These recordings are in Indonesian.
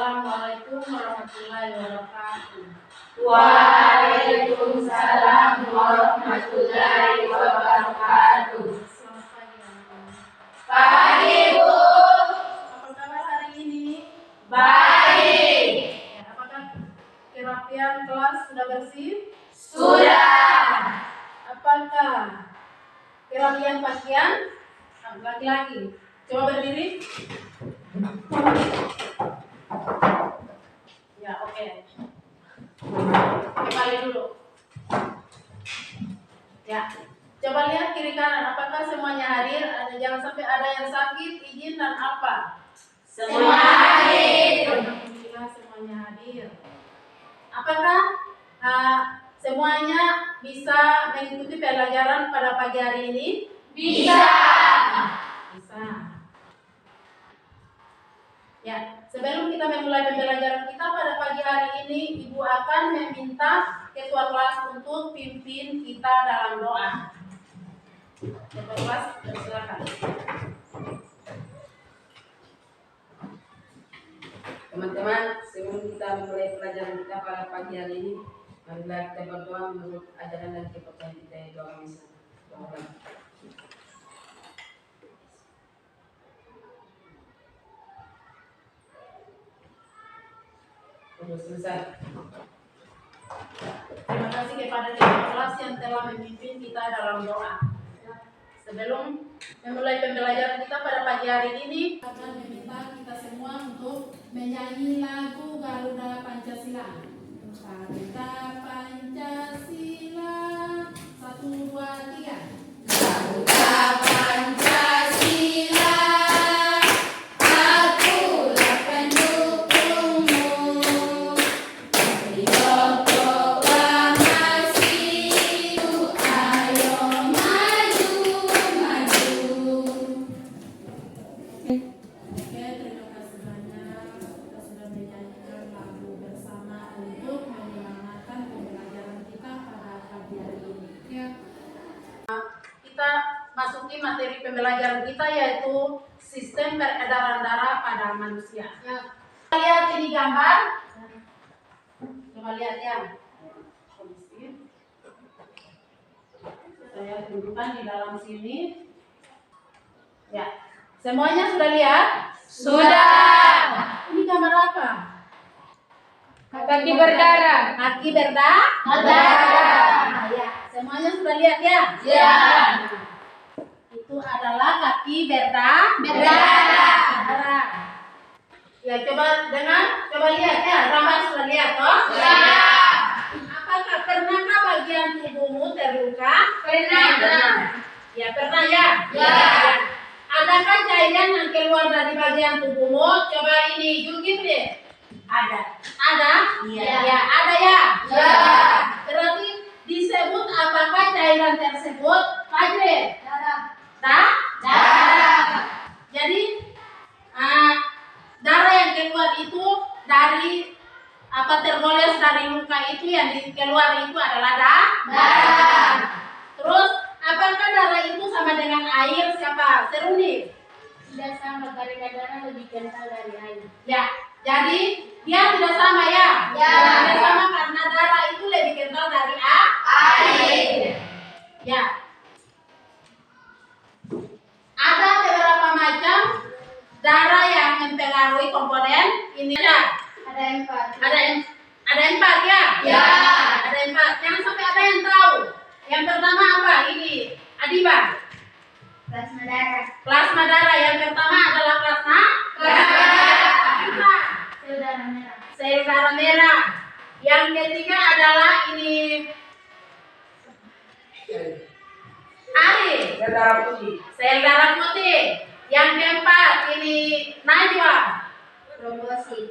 Assalamualaikum warahmatullahi wabarakatuh. Waalaikumsalam warahmatullahi wabarakatuh. Selamat pagi anak-anak. Pagi Bu. Apa kabar hari ini? Baik. Ya, apakah kerapian kelas sudah bersih? Sudah. Apakah kerapian pakaian? Laki-laki. Coba berdiri. Ya, oke. Kembali dulu. Ya, coba lihat kiri kanan. Apakah semuanya hadir? Jangan sampai ada yang sakit, izin dan apa? Semua hadir. Alhamdulillah semuanya hadir. Apakah semuanya bisa mengikuti pelajaran pada pagi hari ini? Bisa. Bisa. Ya, sebelum kita memulai pembelajaran kita pada pagi hari ini, Ibu akan meminta ketua kelas untuk pimpin kita dalam doa. Ketua kelas, silakan. Teman-teman, sebelum kita memulai pelajaran kita pada pagi hari ini, marilah kita berdoa menurut ajaran dan kepercayaan kita yang doa misa. Doa. Sudah selesai. Terima kasih kepada ketua kelas yang telah memimpin kita dalam doa. Sebelum memulai pembelajaran kita pada pagi hari ini, akan meminta kita semua untuk menyanyi lagu Garuda Pancasila. Garuda Pancasila, 1, 2, 3. Garuda Pancasila, akulah pendukungmu. Ayo proklamasiku, ayo maju, maju. Oke, terima kasih banyak. Kita sudah menyanyikan lagu bersama untuk menyemangati pembelajaran kita pada pagi hari ini. Ya. Kita masuki materi pembelajaran kita yaitu sistem peredaran darah pada manusia. Ya. Kita lihat ini gambar. Coba lihat ya. Saya tunjukkan di dalam sini. Ya. Semuanya sudah lihat? Sudah. Ini gambar apa? Kaki berdarah. Kaki berdarah. Berdarah. Ya, semuanya sudah lihat ya? Ya. Itu adalah kaki berdarah. Berdarah. Ya, coba lihat ya, gambar sudah lihat toh? Ya. Apakah pernahkah bagian tubuhmu terluka? Pernah. Ya, pernah ya? Ya. Adakah cairan yang keluar dari bagian tubuhmu? Coba ini, Zulkifli. Ada. Ada? Iya. Ya, ada ya? Ya. Berarti disebut apakah cairan tersebut? Fajri? Darah. Jadi darah yang keluar itu dari tergoles dari luka itu yang keluar itu adalah darah. Terus apakah darah itu sama dengan air? Siapa? Seruni? Tidak sama, karena darah lebih kental dari air. Ya, jadi dia tidak sama ya? Ya. Tidak sama karena darah itu lebih kental dari Air. Ya. Ada beberapa macam darah yang mempengaruhi komponen ini ya. Ada 4. Ada 4 ya? Ya. Ada 4. Jangan sampai ada yang tahu. Yang pertama apa? Ini Adiba. Plasma darah. Plasma darah yang pertama adalah plasma Darah. Sel darah merah. sel darah merah. Yang ketiga adalah ini air. Darah putih. Sel darah putih. Yang keempat ini najwa. Trombosit.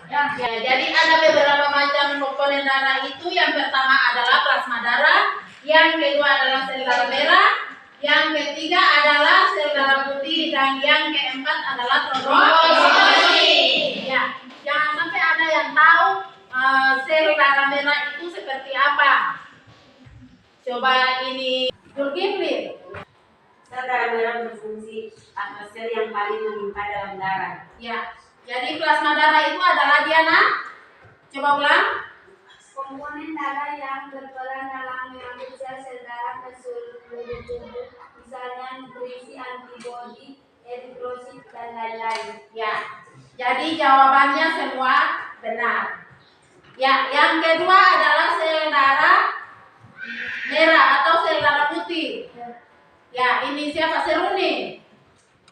Ya, jadi ada beberapa macam komponen darah itu. Yang pertama adalah plasma darah, yang kedua adalah sel darah merah, yang ketiga adalah sel darah putih, dan yang keempat adalah trombosit. Ya, jangan sampai ada yang tahu sel darah merah itu seperti apa. Coba ini Zulkifli. Sel darah merah berfungsi atas sel yang paling melimpah dalam darah. Ya, Jadi plasma darah itu adalah Diana. Coba ulang. Komponen darah yang berperan dalam mengambil sel darah ke seluruh tubuh, misalnya nutrisi, antibodi, eritrosit, dan lain-lain. Ya. Jadi jawabannya semua benar. Ya, yang kedua adalah sel darah merah atau sel darah putih. Ya, ini siapa? Seruni.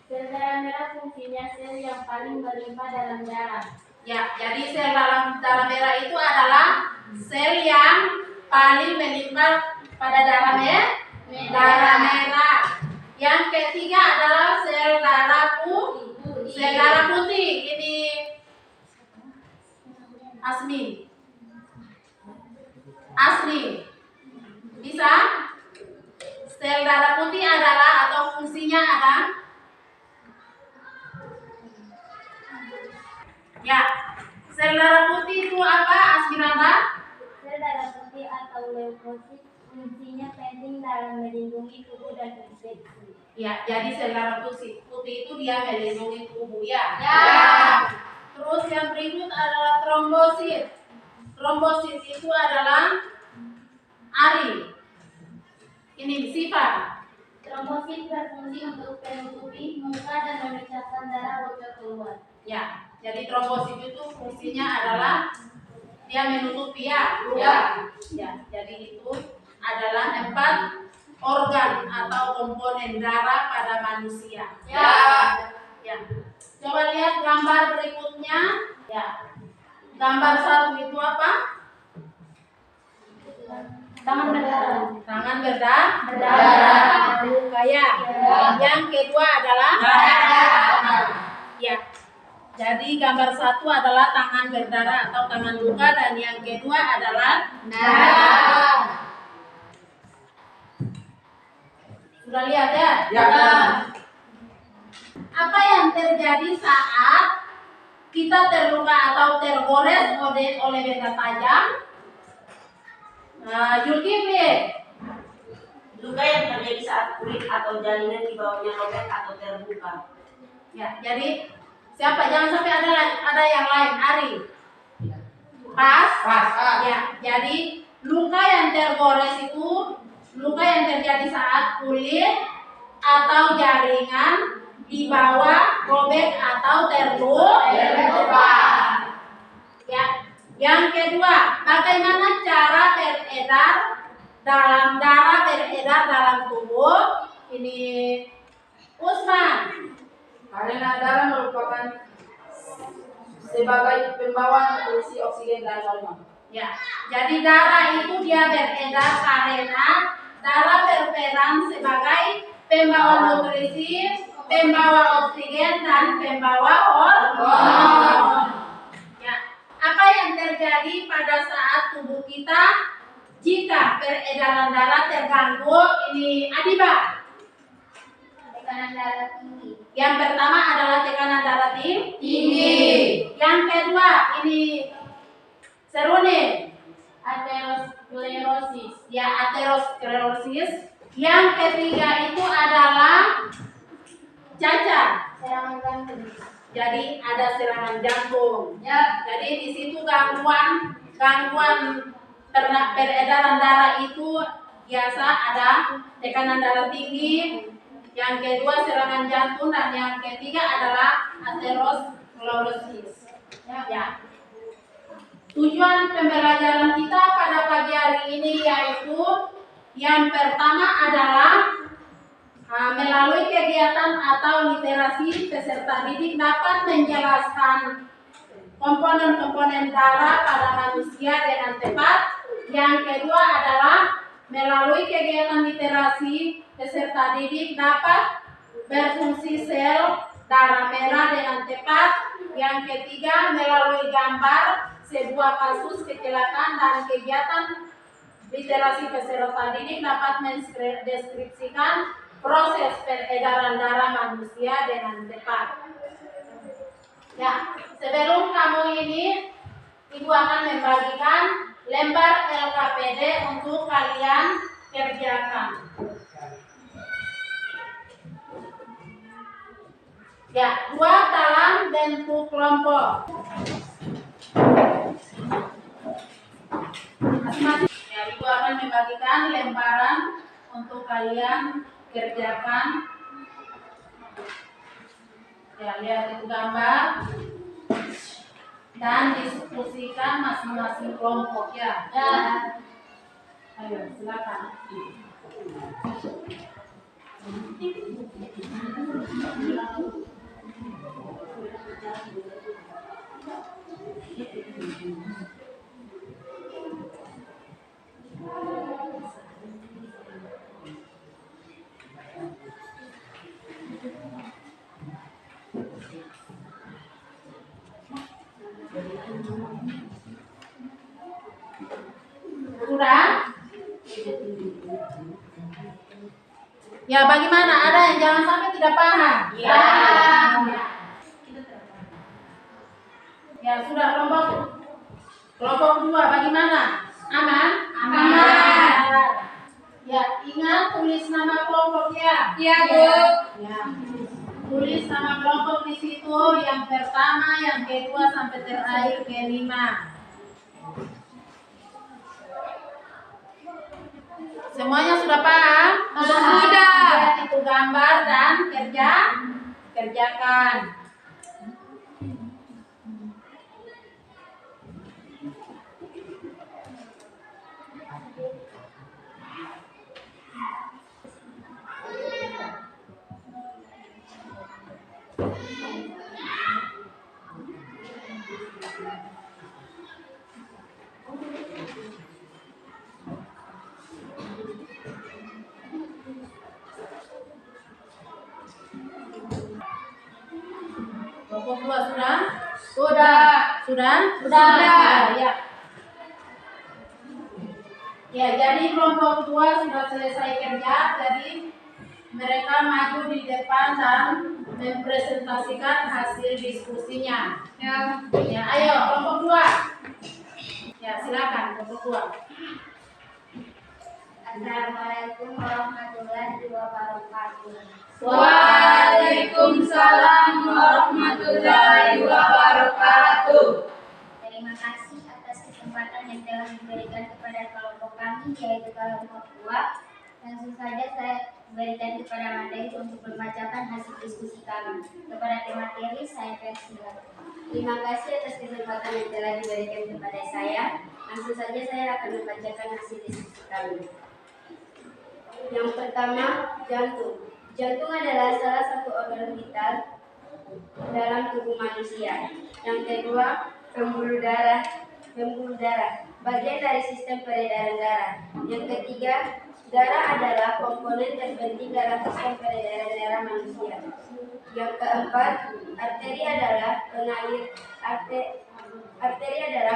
Sel darah merah fungsinya sel yang paling berlimpah dalam darah. Ya, jadi sel dalam darah merah itu adalah sel yang paling melimpah pada darah merah. Yang ketiga adalah sel darah putih. Ini Asmi. Bisa? Sel darah putih adalah atau fungsinya ada? Ya, sel darah putih itu apa, Asmiranda? Sel darah putih atau leukosit fungsinya penting dalam melindungi tubuh dan infeksi. Ya, jadi sel darah putih itu dia melindungi tubuh ya. Ya. Terus yang berikut adalah trombosit. Trombosit itu adalah Ari. Ini sifat. Trombosit berfungsi untuk menutupi muka dan memecahkan darah bocor keluar. Ya, jadi trombosit itu fungsinya adalah dia menutupi ya. Jadi itu adalah 4 organ atau komponen darah pada manusia. Ya. Coba lihat gambar berikutnya. Ya. Gambar 1 itu apa? Tangan berdarah. Tangan berdarah. Luka ya. Yang kedua adalah ya. Jadi gambar 1 adalah tangan berdarah atau tangan luka, dan yang kedua adalah darah. Sudah lihat ya? Ya. Apa yang terjadi saat kita terluka atau tergores oleh benda tajam? Zulkifli. Luka yang terjadi saat kulit atau jalinan di bawahnya robek atau terbuka. Ya, jadi siapa? Jangan sampai ada yang lain. Ari. Pas. Ya, jadi luka yang tergores itu luka yang terjadi saat kulit atau jaringan di bawah robek atau terluka. Ya. Yang kedua, bagaimana cara beredar dalam tubuh? Ini Usman. Karena darah merupakan sebagai pembawa nutrisi, oksigen, dan hormon. Ya, jadi darah itu dia beredar karena darah berperan sebagai pembawa nutrisi, pembawa oksigen, dan pembawa hormon. Ya, apa yang terjadi pada saat tubuh kita jika peredaran darah terganggu? Ini Adiba. Tekanan darah tinggi. Yang pertama adalah tekanan darah tinggi. Yang kedua ini Seruni. Aterosklerosis. Ya, aterosklerosis. Yang ketiga itu adalah cacat. Serangan jantung. Jadi ada serangan jantung. Ya. Jadi di situ gangguan peredaran darah itu biasa ada tekanan darah tinggi. Yang kedua serangan jantung, dan yang ketiga adalah aterosklerosis. Ya. Tujuan pembelajaran kita pada pagi hari ini yaitu yang pertama adalah melalui kegiatan atau literasi peserta didik dapat menjelaskan komponen-komponen darah pada manusia dengan tepat. Yang kedua adalah melalui kegiatan literasi peserta didik dapat berfungsi sel darah merah dengan tepat. Yang ketiga, melalui gambar sebuah kasus kecelakaan dan kegiatan literasi peserta didik dapat mendeskripsikan proses peredaran darah manusia dengan tepat. Ya, sebelum kamu ini, Ibu akan membagikan lembar LKPD untuk kalian kerjakan. Ya, dua dalam bentuk kelompok. Masing-masing. Ya, Ibu akan membagikan lembaran untuk kalian kerjakan. Ya, lihat itu gambar dan diskusikan masing-masing kelompok ya. Ya. Ayo, silakan. Sudah? Ya, bagaimana? Ada yang jangan sampai tidak paham? Ya. Ya, sudah kelompok. Kelompok kedua bagaimana? Aman? Aman. Ya, ingat tulis nama kelompoknya. Iya, Bu. Ya. Tulis nama kelompok di situ, yang pertama, yang kedua sampai terakhir kelima. Semuanya sudah paham? Sudah. Lihat itu gambar dan kerjakan. Kelompok dua sudah? Sudah? Ya. Ya, jadi kelompok dua sudah selesai kerja, jadi mereka maju di depan dan mempresentasikan hasil diskusinya. Ya, ayo kelompok dua. Ya, silakan kelompok dua. Assalamualaikum warahmatullahi wabarakatuh. Waalaikumsalam warahmatullahi wabarakatuh. Terima kasih atas kesempatan yang telah diberikan kepada kelompok kami, yaitu kelompok 2. Langsung saja saya berikan kepada materi untuk membacakan hasil diskusi kami. Kepada pemateri saya persilakan. Terima kasih atas kesempatan yang telah diberikan kepada saya. Langsung saja saya akan membacakan hasil diskusi kami. Yang pertama, jantung. Jantung adalah salah satu organ vital dalam tubuh manusia. Yang kedua, pembuluh darah. Bagian dari sistem peredaran darah. Yang ketiga, darah adalah komponen terpenting dalam sistem peredaran darah manusia. Yang keempat, arteri adalah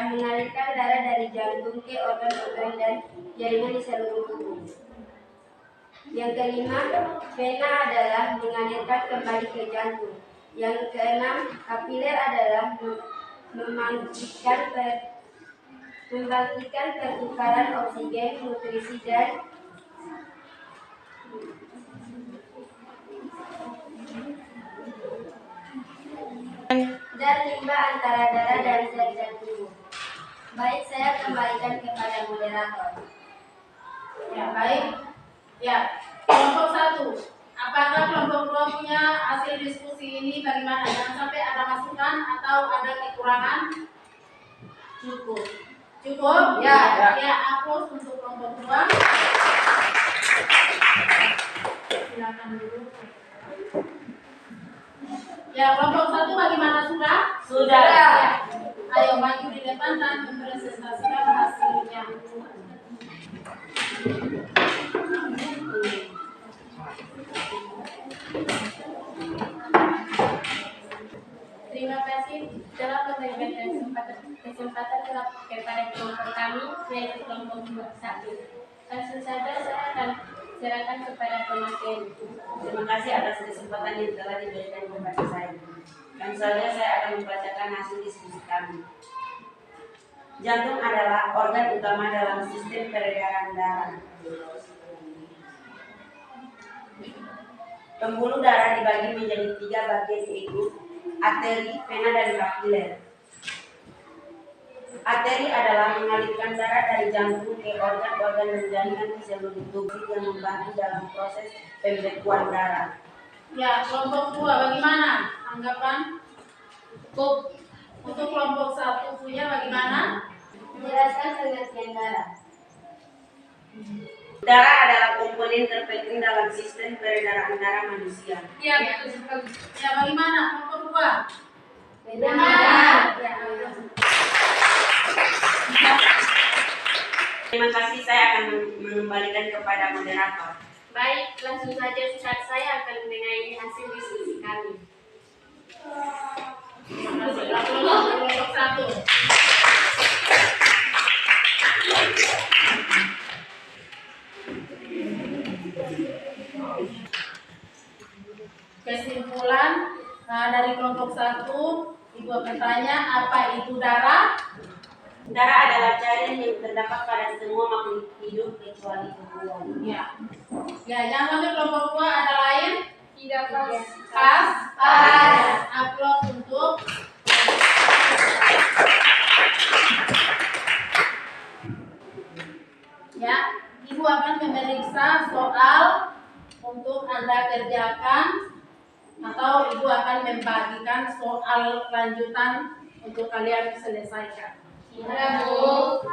mengalirkan darah dari jantung ke organ-organ dan jaringan di seluruh tubuh. Yang kelima, vena adalah mengalirkan kembali ke jantung. Yang keenam, kapiler adalah membangkitkan pertukaran oksigen, nutrisi dan limbah antara darah dan sel-sel tubuh. Baik, saya kembalikan kepada moderator. Ya, baik. Ya, kelompok 1. Apakah kelompok 2 punya hasil diskusi ini bagaimana? Jangan sampai ada masukan atau ada kekurangan? Cukup? Ya. Ya, aplaus untuk kelompok 2. Silakan dulu. Ya, kelompok 1 bagaimana, sudah? Sudah. Ya. Ayo maju di depan dan mempresentasikan hasilnya. Terima kasih telah memberikan kesempatan kepada kelompok kami, yaitu kelompok 1. Langsung saja saya akan serahkan kepada pemateri. Terima kasih atas kesempatan yang telah diberikan kepada saya. Langsung saja saya akan membacakan hasil diskusi kami. Jantung adalah organ utama dalam sistem peredaran darah. Pembuluh darah dibagi menjadi 3 bagian, yaitu arteri, vena, dan kapiler. Arteri adalah mengalirkan darah dari jantung ke organ-organ dan jaringan di seluruh tubuh yang membantu dalam proses pembekuan darah. Ya, kelompok 2 bagaimana? Tanggapan? Cukup. Untuk kelompok 1 punya bagaimana? Menjelaskan pengertian darah. Darah adalah komponen terpenting dalam sistem peredaran darah manusia. Ya, betul sekali. Ya, bagaimana? Kelompok 2? Benar. Ya, Terima kasih, saya akan mengembalikan kepada moderator. Baik, langsung saja Ustaz, saya akan mengenai hasil diskusi kami. terima kasih. Lalu kelompok 1. Kesimpulan dari kelompok 1, Ibu akan tanya apa itu darah? Darah adalah cairan yang terdapat pada semua makhluk hidup kecuali tumbuhan. Ya. Ya, yang kami kelompok 2 ada lain? Tidak Pas. Upload untuk ya, Ibu akan memeriksa soal untuk Anda kerjakan atau Ibu akan membagikan soal lanjutan untuk kalian selesaikan. Tidak, Bu.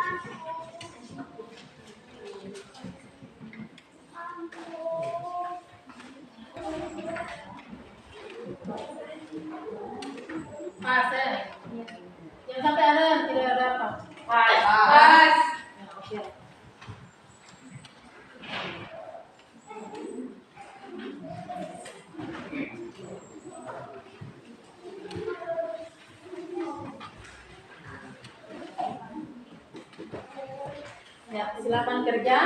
Pas ya? Jangan sampai ada yang tidak ada apa. Pas. Ya, oke. Ya, silakan kerja.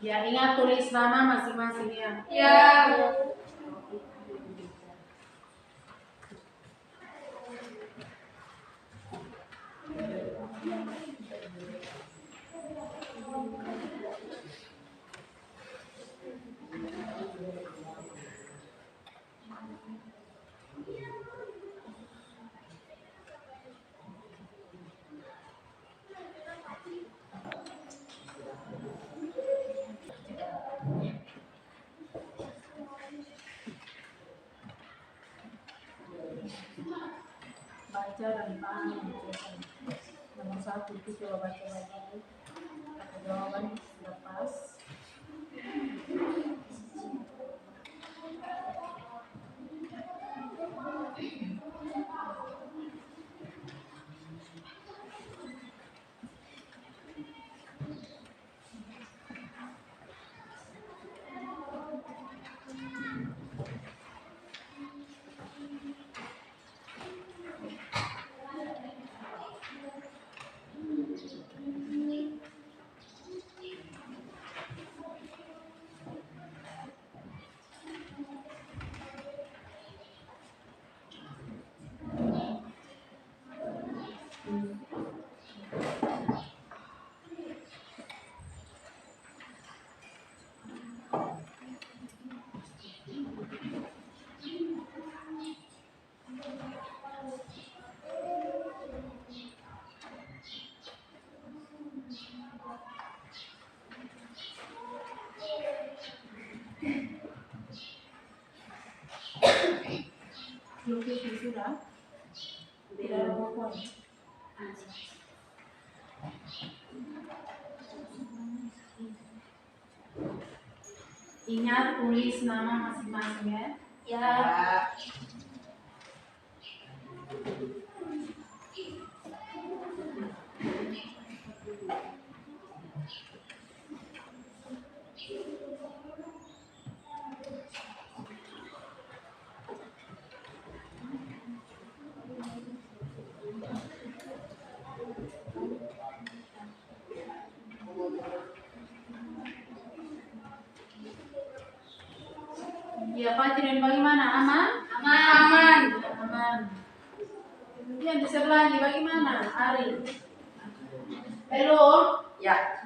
Ya, ingat tulis nama masing-masing ya. Ya. Baca dan paham. Nomor 1 itu coba baca lagi. Kata jawaban sudah pas. Lukis sudah. Tidak ada poin. Ingat tulis nama masing-masing ya. Ya. Ya, Pak, dan bagaimana? Aman? Aman. Ya, aman. Kemudian di sebelahnya bagaimana? Ari? Belum? Ya.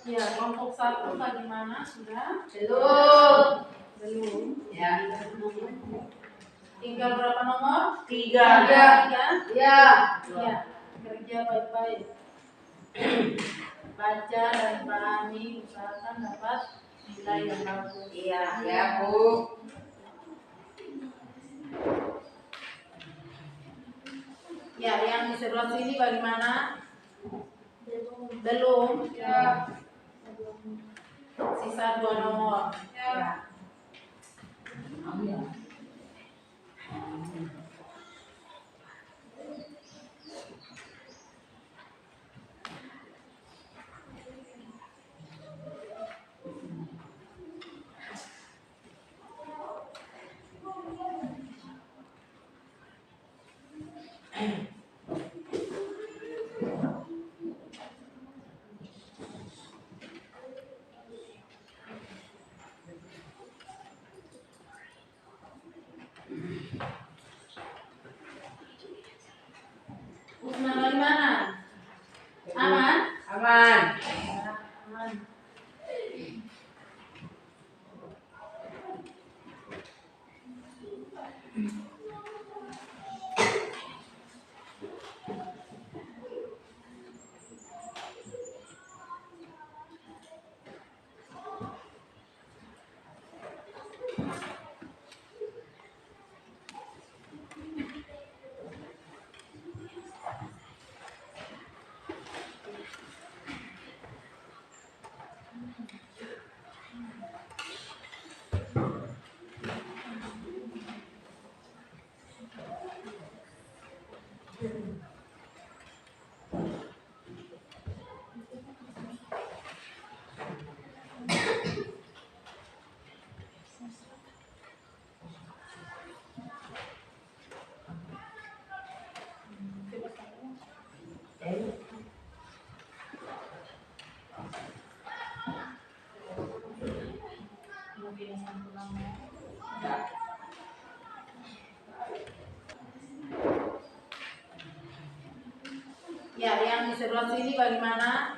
Ya, kelompok 1 bagaimana? Sudah? Belum. Belum. Ya. Tinggal berapa nomor? 3. Tiga. Ya. Ya, kerja baik-baik. Baca dan pahami, usahakan dapat nilai yang bagus. Iya. Ya, Bu. Ya, yang di sebelah sini bagaimana? Belum. Ya. Sisa 2 nomor. Ya. Usman bagaimana? Aman? Aman. Aman. Ya, yang di sebelah sini bagaimana?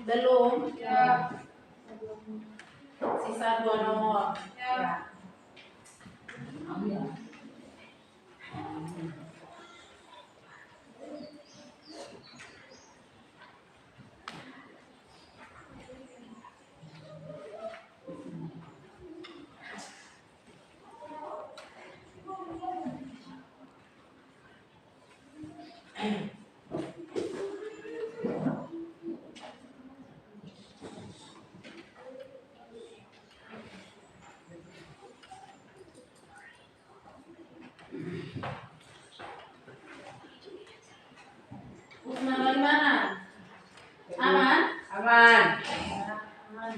Belum. Ya. Sisa 2 nomor. Ya. Usman bagaimana? Aman? Aman. Aman.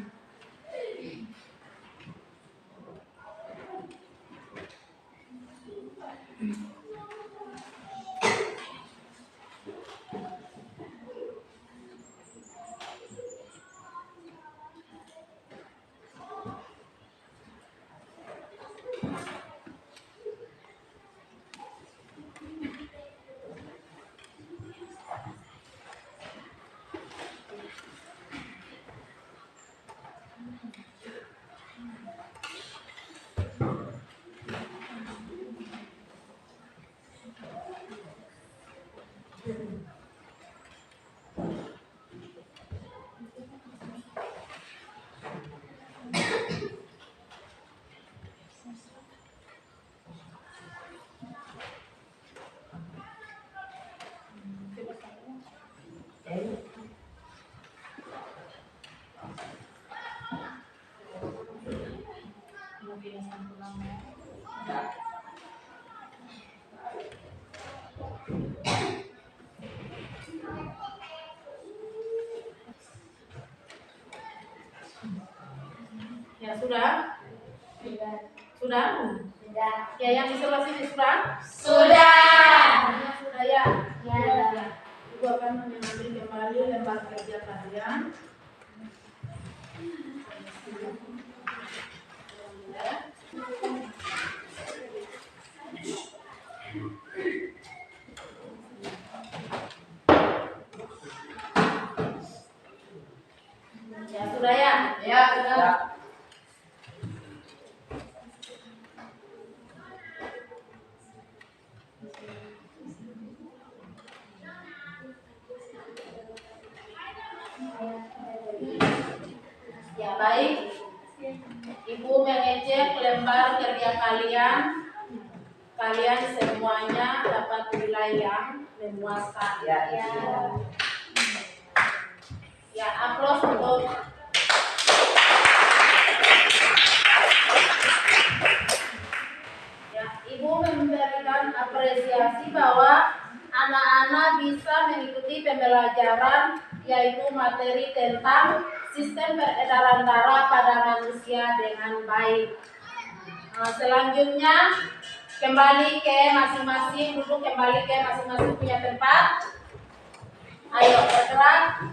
Ya sudah? Sudah? Sudah. Ya yang di sebelah sini sudah? Sudah. Sudah ya? Ya. Ibu akan mengambil kembali lembar kerja kalian. Ya sudah ya? Ya, sudah. Ya baik. Ibu mengecek lembar kerja kalian. Kalian semuanya dapat nilai yang memuaskan. Ya. Ya, aplaus untuk ya, Ibu memberikan apresiasi bahwa anak-anak bisa mengikuti pembelajaran yaitu materi tentang sistem peredaran darah pada manusia dengan baik. Selanjutnya kembali ke masing-masing, duduk kembali ke masing-masing punya tempat. Ayo bergerak.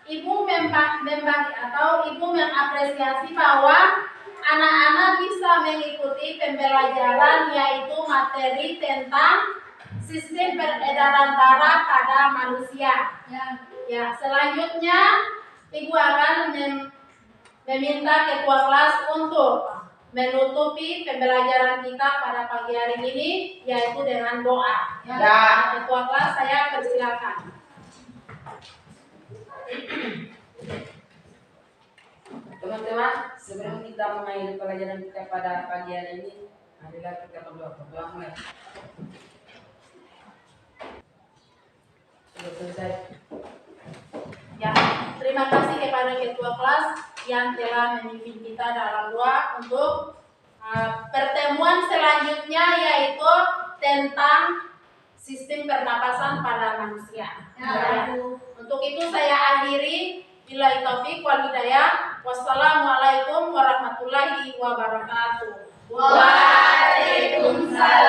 Ibu membagi atau ibu mengapresiasi bahwa anak-anak bisa mengikuti pembelajaran yaitu materi tentang sistem peredaran darah pada manusia. Ya, selanjutnya ibu akan meminta ketua kelas untuk menutupi pembelajaran kita pada pagi hari ini yaitu dengan doa. Ya. Ketua kelas saya persilakan. Teman-teman, sebelum kita mengakhiri pelajaran kita pada pagi hari ini, adalah kita berdoa mulai. Sudah selesai. Ya, terima kasih kepada ketua kelas yang telah memimpin kita dalam doa untuk pertemuan selanjutnya yaitu tentang sistem pernapasan pada manusia. Ya. Untuk itu saya akhiri. Billahi taufik wal hidayah. Wassalamualaikum warahmatullahi wabarakatuh. Waalaikumsalam.